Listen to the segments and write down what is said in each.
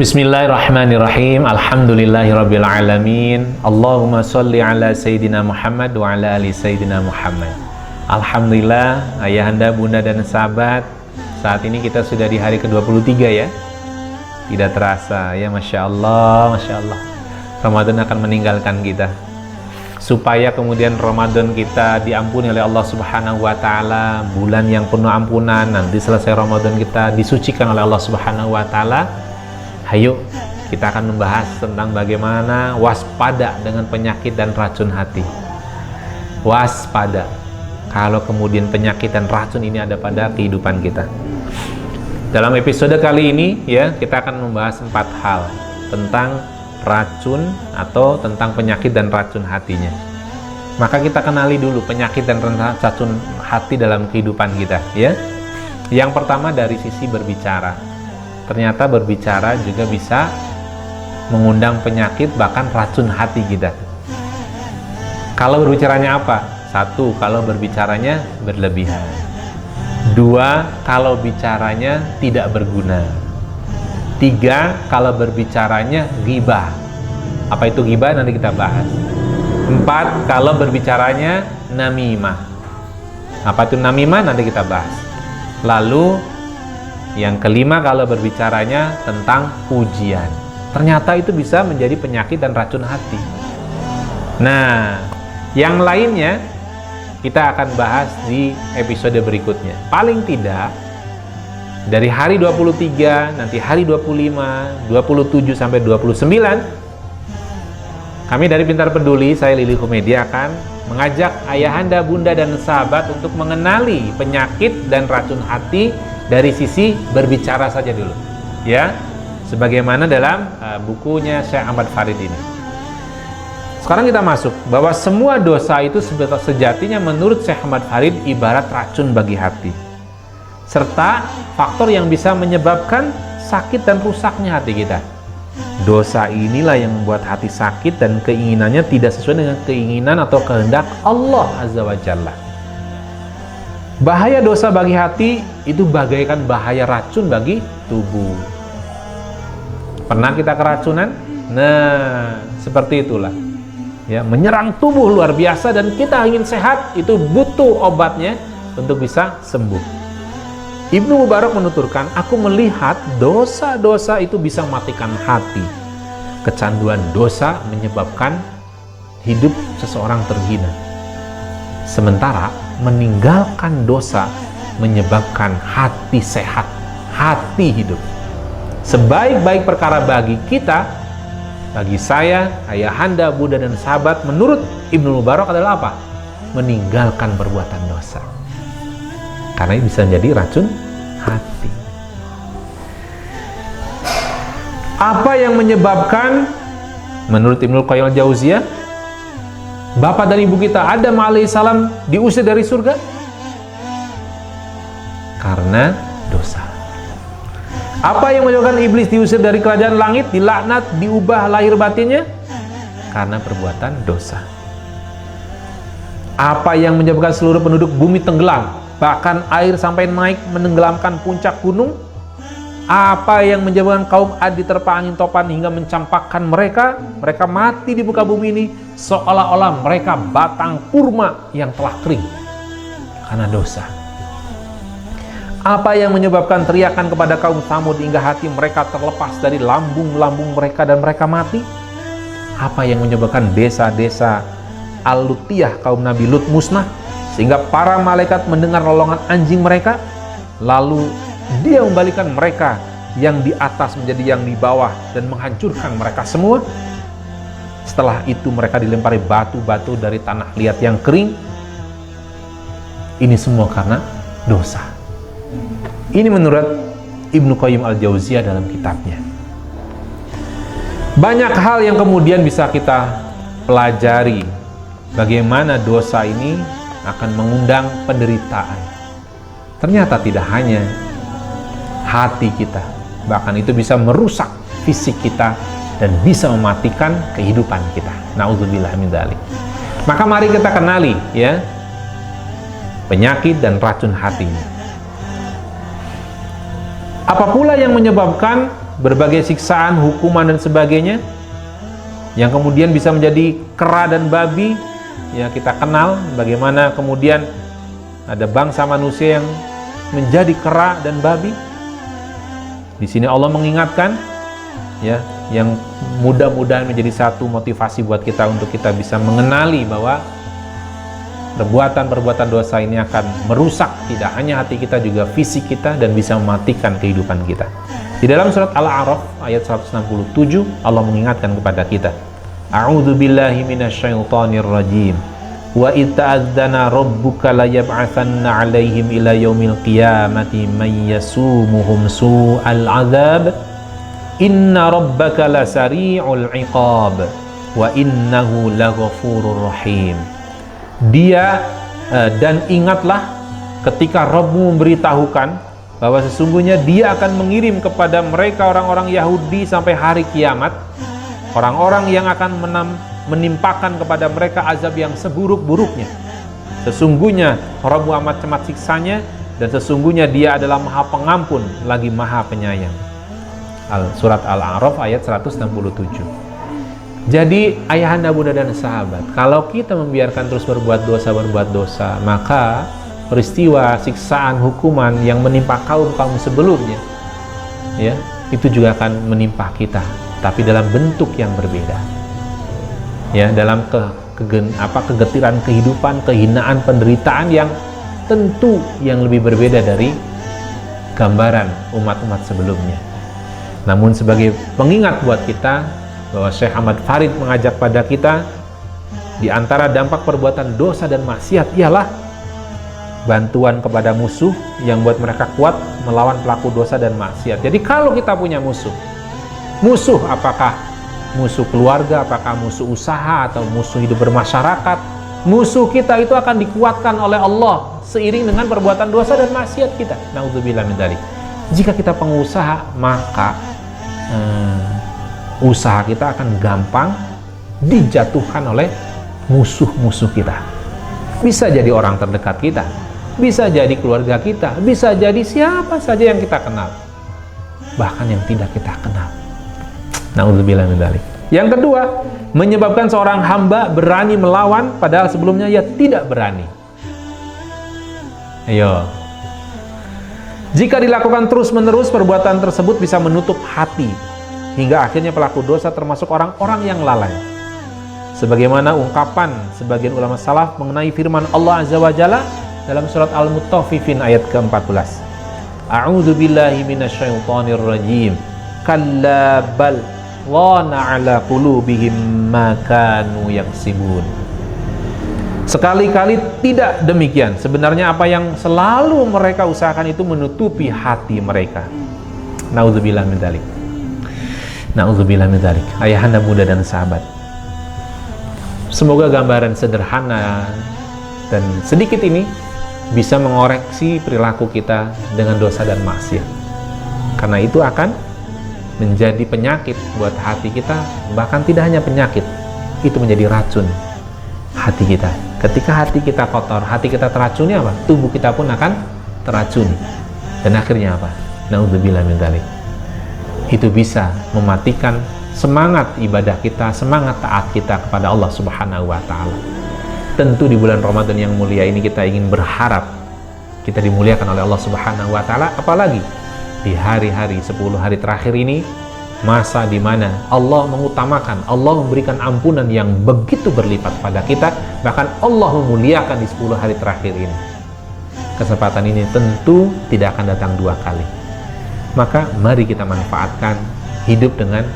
Bismillahirrahmanirrahim. Alhamdulillahirabbil alamin. Allahumma sholli ala sayyidina Muhammad wa ala ali sayyidina Muhammad. Alhamdulillah, ayahanda, bunda dan sahabat, saat ini kita sudah di hari ke-23 ya. Tidak terasa ya, Masya Allah, Masya Allah. Ramadan akan meninggalkan kita. Supaya kemudian Ramadan kita diampuni oleh Allah Subhanahu wa taala, bulan yang penuh ampunan, nanti selesai Ramadan kita disucikan oleh Allah Subhanahu wa taala. Ayo, kita akan membahas tentang bagaimana waspada dengan penyakit dan racun hati. Waspada kalau kemudian penyakit dan racun ini ada pada kehidupan kita. Dalam episode kali ini ya, kita akan membahas 4 hal tentang racun atau tentang penyakit dan racun hatinya. Maka kita kenali dulu penyakit dan racun hati dalam kehidupan kita ya. Yang pertama dari sisi berbicara. Ternyata berbicara juga bisa mengundang penyakit, bahkan racun hati kita. Kalau berbicaranya apa? 1, kalau berbicaranya berlebihan. 2, kalau bicaranya tidak berguna. 3, kalau berbicaranya ghibah. Apa itu ghibah? Nanti kita bahas. 4, kalau berbicaranya namimah. Apa itu namimah? Nanti kita bahas. Lalu yang kelima, kalau berbicaranya tentang pujian. Ternyata itu bisa menjadi penyakit dan racun hati. Nah, yang lainnya kita akan bahas di episode berikutnya. Paling tidak dari hari 23, nanti hari 25, 27 sampai 29, kami dari Pintar Peduli, saya Lili Komedia akan mengajak ayahanda, bunda dan sahabat untuk mengenali penyakit dan racun hati dari sisi berbicara saja dulu ya, sebagaimana dalam bukunya Syekh Ahmad Farid ini. Sekarang kita masuk bahwa semua dosa itu sejatinya menurut Syekh Ahmad Farid ibarat racun bagi hati, serta faktor yang bisa menyebabkan sakit dan rusaknya hati kita. Dosa inilah yang membuat hati sakit dan keinginannya tidak sesuai dengan keinginan atau kehendak Allah Azza wa Jalla. Bahaya dosa bagi hati itu bagaikan bahaya racun bagi tubuh. Pernah kita keracunan? Nah, seperti itulah. Ya, menyerang tubuh luar biasa dan kita ingin sehat, itu butuh obatnya untuk bisa sembuh. Ibnu Mubarak menuturkan, aku melihat dosa-dosa itu bisa mematikan hati. Kecanduan dosa menyebabkan hidup seseorang terhina. Sementara meninggalkan dosa menyebabkan hati sehat, hati hidup. Sebaik-baik perkara bagi kita, bagi saya, ayahanda, bunda dan sahabat, menurut Ibnu Mubarak adalah apa? Meninggalkan perbuatan dosa. Karena ini bisa menjadi racun hati. Apa yang menyebabkan menurut Ibnu Qayyim al-Jauziyah bapak dan ibu kita Adam alaihissalam diusir dari surga? Karena dosa. Apa yang menyebabkan iblis diusir dari kerajaan langit, dilaknat, diubah lahir batinnya? Karena perbuatan dosa. Apa yang menyebabkan seluruh penduduk bumi tenggelam, bahkan air sampai naik menenggelamkan puncak gunung? Apa yang menyebabkan kaum Ad diterpa angin topan hingga mencampakkan mereka mati di muka bumi ini seolah-olah mereka batang kurma yang telah kering karena dosa? Apa yang menyebabkan teriakan kepada kaum Tsamud hingga hati mereka terlepas dari lambung-lambung mereka dan mereka mati? Apa yang menyebabkan desa-desa Al-Lutiyah kaum Nabi Lut musnah sehingga para malaikat mendengar lolongan anjing mereka, lalu dia membalikan mereka yang di atas menjadi yang di bawah dan menghancurkan mereka semua? Setelah itu mereka dilempari batu-batu dari tanah liat yang kering. Ini semua karena dosa. Ini menurut Ibnu Qayyim al-Jauziyah dalam kitabnya. Banyak hal yang kemudian bisa kita pelajari bagaimana dosa ini akan mengundang penderitaan. Ternyata tidak hanya hati kita, bahkan itu bisa merusak fisik kita dan bisa mematikan kehidupan kita. Nauzubillah min dzalik. Maka mari kita kenali ya penyakit dan racun hati. Apa pula yang menyebabkan berbagai siksaan, hukuman dan sebagainya, yang kemudian bisa menjadi kera dan babi. Ya, kita kenal bagaimana kemudian ada bangsa manusia yang menjadi kera dan babi. Di sini Allah mengingatkan, ya, yang mudah-mudahan menjadi satu motivasi buat kita untuk kita bisa mengenali bahwa perbuatan-perbuatan dosa ini akan merusak tidak hanya hati kita, juga fisik kita, dan bisa mematikan kehidupan kita. Di dalam surat Al-A'raf ayat 167 Allah mengingatkan kepada kita, A'udzu billahi minasyaitonir rajim. Wa idh ta'adzana rabbuka la yab'atsanna 'alaihim ila yaumil qiyamati man yasumuhum su'al 'adzab. Inna rabbaka lasari'ul 'iqab wa innahu laghafurur rahim. Dan ingatlah ketika Rabbmu memberitahukan bahwa sesungguhnya Dia akan mengirim kepada mereka orang-orang Yahudi sampai hari kiamat, orang-orang yang akan menimpakan kepada mereka azab yang seburuk-buruknya. Sesungguhnya Rabbmu amat cemat siksanya, dan sesungguhnya Dia adalah Maha Pengampun lagi Maha Penyayang. Surat Al-A'raf ayat 167. Jadi ayahanda, bunda dan sahabat, kalau kita membiarkan terus berbuat dosa, maka peristiwa siksaan, hukuman yang menimpa kaum sebelumnya, ya, itu juga akan menimpa kita, tapi dalam bentuk yang berbeda. Ya, dalam kegetiran kehidupan, kehinaan, penderitaan yang tentu yang lebih berbeda dari gambaran umat-umat sebelumnya. Namun sebagai pengingat buat kita bahwa Syekh Ahmad Farid mengajak pada kita, di antara dampak perbuatan dosa dan maksiat ialah bantuan kepada musuh yang buat mereka kuat melawan pelaku dosa dan maksiat. Jadi kalau kita punya musuh apakah musuh keluarga, apakah musuh usaha, atau musuh hidup bermasyarakat, musuh kita itu akan dikuatkan oleh Allah seiring dengan perbuatan dosa dan maksiat kita. Naudzubillah min dzalik. Jika kita pengusaha, maka usaha kita akan gampang dijatuhkan oleh musuh-musuh kita. Bisa jadi orang terdekat kita, bisa jadi keluarga kita, bisa jadi siapa saja yang kita kenal, bahkan yang tidak kita kenal. Naudzubillah min dzalik. Yang kedua, menyebabkan seorang hamba berani melawan padahal sebelumnya ia tidak berani. Ayo. Jika dilakukan terus-menerus, perbuatan tersebut bisa menutup hati hingga akhirnya pelaku dosa termasuk orang-orang yang lalai. Sebagaimana ungkapan sebagian ulama salaf mengenai firman Allah Azza wa Jalla dalam surat Al-Mutaffifin ayat ke-14. A'udzu billahi minasyaitonir rajim. Kalla bal wana ala qulubihim ma kanu yaksibun. Sekali-kali tidak demikian. Sebenarnya apa yang selalu mereka usahakan itu menutupi hati mereka. Nauzubillah min dzalik. Nauzubillah min dzalik. Ayahanda, bunda dan sahabat, semoga gambaran sederhana dan sedikit ini bisa mengoreksi perilaku kita dengan dosa dan maksiat. Karena itu akan menjadi penyakit buat hati kita, bahkan tidak hanya penyakit, itu menjadi racun hati kita. Ketika hati kita kotor, hati kita teracuni, apa? Tubuh kita pun akan teracuni. Dan akhirnya apa? Naudzubillah min dzalik. Itu bisa mematikan semangat ibadah kita, semangat taat kita kepada Allah Subhanahu wa taala. Tentu di bulan Ramadan yang mulia ini kita ingin berharap kita dimuliakan oleh Allah Subhanahu wa taala, apalagi di hari-hari 10 hari terakhir ini, masa di mana Allah mengutamakan, Allah memberikan ampunan yang begitu berlipat pada kita, bahkan Allah memuliakan di 10 hari terakhir ini. Kesempatan ini tentu tidak akan datang dua kali. Maka mari kita manfaatkan, hidup dengan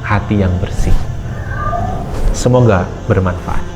hati yang bersih. Semoga bermanfaat.